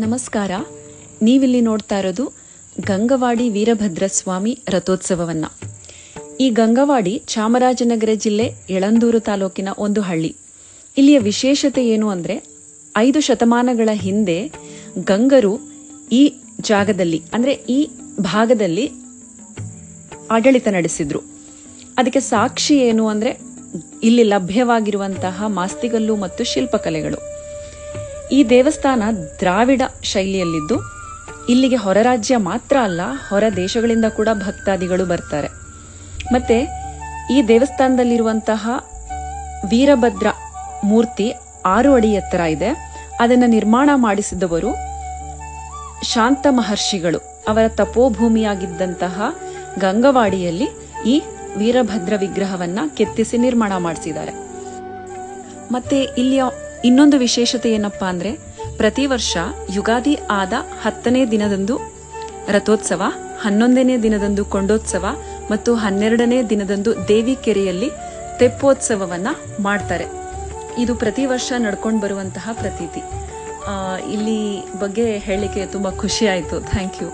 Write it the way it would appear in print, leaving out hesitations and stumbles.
ನಮಸ್ಕಾರ. ನೀವಿಲ್ಲಿ ನೋಡ್ತಾ ಇರೋದು ಗಂಗವಾಡಿ ವೀರಭದ್ರ ಸ್ವಾಮಿ ರಥೋತ್ಸವವನ್ನ. ಈ ಗಂಗವಾಡಿ ಚಾಮರಾಜನಗರ ಜಿಲ್ಲೆ ಯಳಂದೂರು ತಾಲೂಕಿನ ಒಂದು ಹಳ್ಳಿ. ಇಲ್ಲಿಯ ವಿಶೇಷತೆ ಏನು ಅಂದ್ರೆ 5 ಶತಮಾನಗಳ ಹಿಂದೆ ಗಂಗರು ಈ ಜಾಗದಲ್ಲಿ ಅಂದ್ರೆ ಈ ಭಾಗದಲ್ಲಿ ಆಡಳಿತ ನಡೆಸಿದ್ರು. ಅದಕ್ಕೆ ಸಾಕ್ಷಿ ಏನು ಅಂದ್ರೆ ಇಲ್ಲಿ ಲಭ್ಯವಾಗಿರುವಂತಹ ಮಾಸ್ತಿಗಲ್ಲು ಮತ್ತು ಶಿಲ್ಪಕಲೆಗಳು. ಈ ದೇವಸ್ಥಾನ ದ್ರಾವಿಡ ಶೈಲಿಯಲ್ಲಿದ್ದು ಇಲ್ಲಿಗೆ ಹೊರ ರಾಜ್ಯ ಮಾತ್ರ ಅಲ್ಲ, ಹೊರ ದೇಶಗಳಿಂದ ಕೂಡ ಭಕ್ತಾದಿಗಳು ಬರ್ತಾರೆ. ಮತ್ತೆ ಈ ದೇವಸ್ಥಾನದಲ್ಲಿರುವಂತಹ ವೀರಭದ್ರ ಮೂರ್ತಿ 6 ಅಡಿ ಎತ್ತರ ಇದೆ. ಅದನ್ನ ನಿರ್ಮಾಣ ಮಾಡಿಸಿದವರು ಶಾಂತ ಮಹರ್ಷಿಗಳು. ಅವರ ತಪೋಭೂಮಿಯಾಗಿದ್ದಂತಹ ಗಂಗವಾಡಿಯಲ್ಲಿ ಈ ವೀರಭದ್ರ ವಿಗ್ರಹವನ್ನ ಕೆತ್ತಿಸಿ ನಿರ್ಮಾಣ ಮಾಡಿಸಿದ್ದಾರೆ. ಮತ್ತೆ ಇಲ್ಲಿಯ ಇನ್ನೊಂದು ವಿಶೇಷತೆ ಏನಪ್ಪಾ ಅಂದ್ರೆ, ಪ್ರತಿ ವರ್ಷ ಯುಗಾದಿ ಆದ 10ನೇ ದಿನದಂದು ರಥೋತ್ಸವ, 11ನೇ ದಿನದಂದು ಕೊಂಡೋತ್ಸವ ಮತ್ತು 12ನೇ ದಿನದಂದು ದೇವಿ ಕೆರೆಯಲ್ಲಿ ತೆಪ್ಪೋತ್ಸವವನ್ನ ಮಾಡ್ತಾರೆ. ಇದು ಪ್ರತಿ ವರ್ಷ ನಡ್ಕೊಂಡು ಬರುವಂತಹ ಪ್ರತೀತಿ. ಇಲ್ಲಿ ಬಗ್ಗೆ ಹೇಳಲಿಕ್ಕೆ ತುಂಬಾ ಖುಷಿ ಆಯ್ತು. Thank you.